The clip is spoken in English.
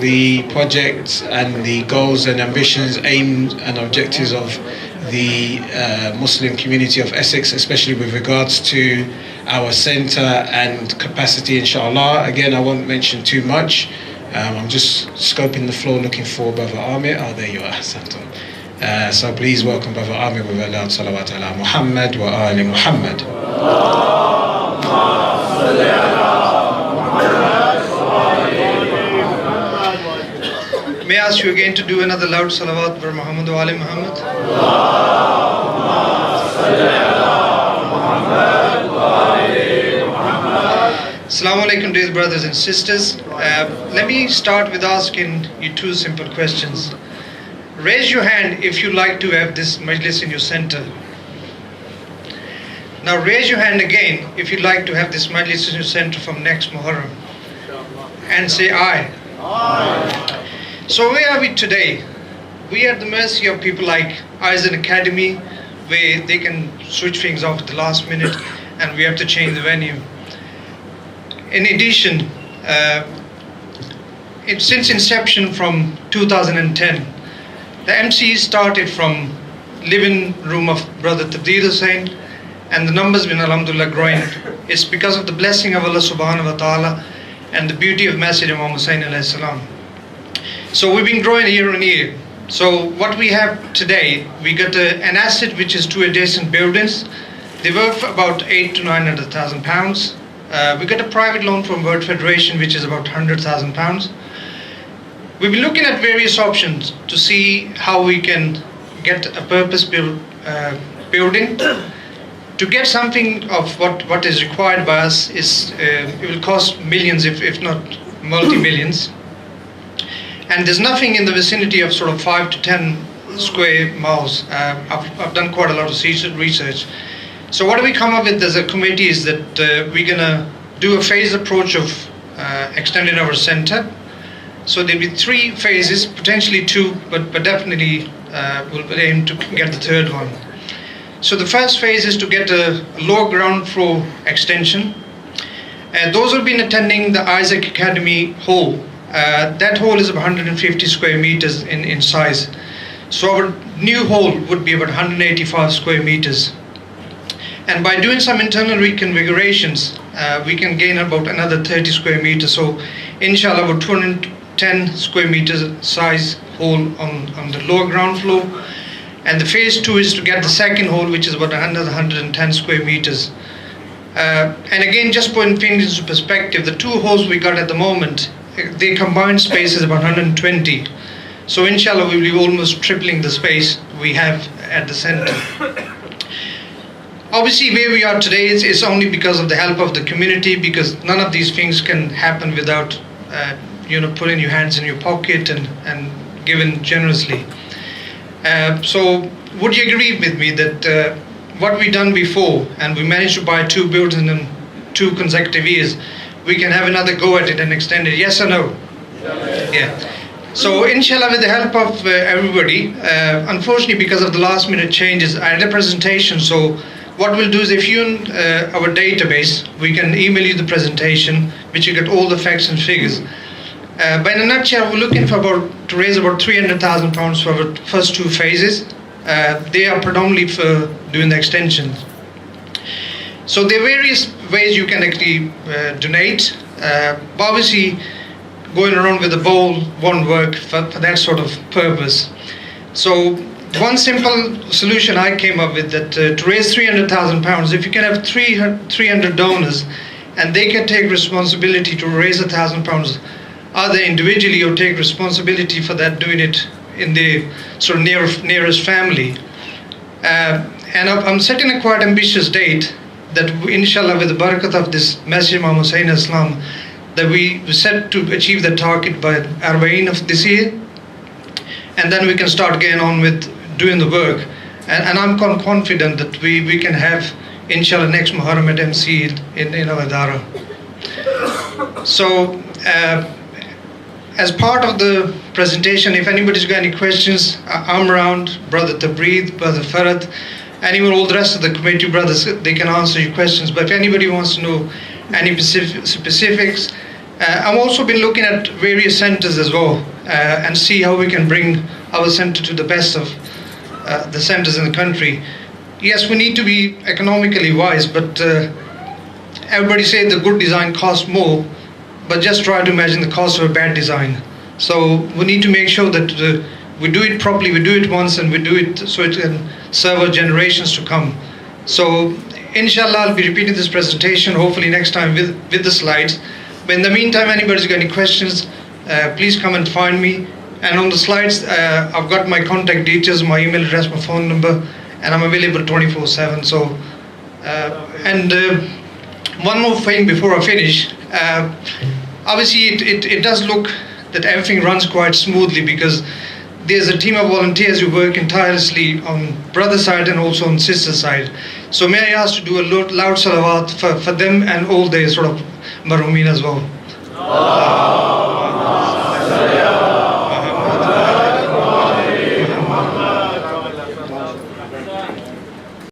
the project and the goals and ambitions, aims and objectives of the Muslim community of Essex, especially with regards to our centre and capacity, inshallah. Again, I won't mention too much. I'm just scoping the floor, looking for Brother Amir. Oh, there you are, Santon. So please welcome Brother Amir with a loud salawat ala Muhammad wa ali Muhammad. May I ask you again to do another loud salawat for Muhammad wa ali Muhammad? Assalamu alaikum, dear brothers and sisters. Let me start with asking you two simple questions. Raise your hand if you like to have this majlis in your center. Now raise your hand again if you'd like to have this majlis in your center from next Muharram. And say aye. Aye. So where are we today? We are at the mercy of people like Aizen Academy, where they can switch things off at the last minute and we have to change the venue. In addition, since inception from 2010, the MCE started from living room of Brother Tabdeed Hussain, and the numbers been alhamdulillah growing. It's because of the blessing of Allah subhanahu wa ta'ala and the beauty of message of Imam Hussain alayhi salam. So we've been growing year on year. So what we have today, we got an asset which is two adjacent buildings. They worth about 800 to 900,000 pounds. We got a private loan from World Federation which is about 100,000 pounds. We've been looking at various options to see how we can get a purpose-built building. To get something of what is required by us is it will cost millions, if not multi-millions. And there's nothing in the vicinity of sort of 5 to 10 square miles. I've done quite a lot of research. So what do we come up with as a committee is that we're gonna do a phased approach of extending our centre. So there'll be 3 phases, potentially 2, but definitely we'll aim to get the 3rd one. So the first phase is to get a lower ground floor extension. Those who have been attending the Isaac Academy hall, that hall is about 150 square meters in size. So our new hall would be about 185 square meters. And by doing some internal reconfigurations, we can gain about another 30 square meters. So inshallah, about 210 square meters size hall on the lower ground floor. And the phase 2 is to get the second hall, which is about another 110 square meters. And again, just putting things into perspective, the 2 halls we got at the moment, their combined space is about 120. So inshallah, we will be almost tripling the space we have at the center. Obviously, where we are today is only because of the help of the community, because none of these things can happen without putting your hands in your pocket and giving generously. So would you agree with me that what we done before, and we managed to buy 2 buildings in 2 consecutive years, we can have another go at it and extend it? Yes or no? Yeah. So inshallah, with the help of everybody, unfortunately because of the last minute changes, I had a presentation. So what we'll do is, if you in our database, we can email you the presentation, which you get all the facts and figures. But in a nutshell, we're looking for to raise about 300,000 pounds for our first 2 phases. They are predominantly for doing the extension. So there are various ways you can actually donate. But obviously, going around with a bowl won't work for that sort of purpose. So one simple solution I came up with, that to raise 300,000 pounds, if you can have 300 donors, and they can take responsibility to raise 1,000 pounds, either individually or take responsibility for that, doing it in the sort of nearest family. And I'm setting a quite ambitious date that inshallah, with the barakat of this Masjid Imam Hussain Islam, that we set to achieve the target by Arba'een of this year, and then we can start getting on with doing the work. And I'm confident that we can have inshallah next Muharram at MCE in our Dara. So as part of the presentation, if anybody's got any questions, I'm around, Brother Tabreed, Brother Farad, anyone, all the rest of the committee brothers, they can answer your questions. But if anybody wants to know any specifics, I've also been looking at various centers as well and see how we can bring our center to the best of the centers in the country. Yes, we need to be economically wise, but everybody says the good design costs more, but just try to imagine the cost of a bad design. So we need to make sure that we do it properly, we do it once, and we do it so it can serve our generations to come. So inshallah, I'll be repeating this presentation hopefully next time with the slides. But in the meantime, anybody's got any questions, please come and find me. And on the slides, I've got my contact details, my email address, my phone number, and I'm available 24/7. So, one more thing before I finish. Obviously, it does look that everything runs quite smoothly because there's a team of volunteers who work tirelessly on brother side and also on sister side. So may I ask to do a loud salawat for them and all the sort of Marhumin as well.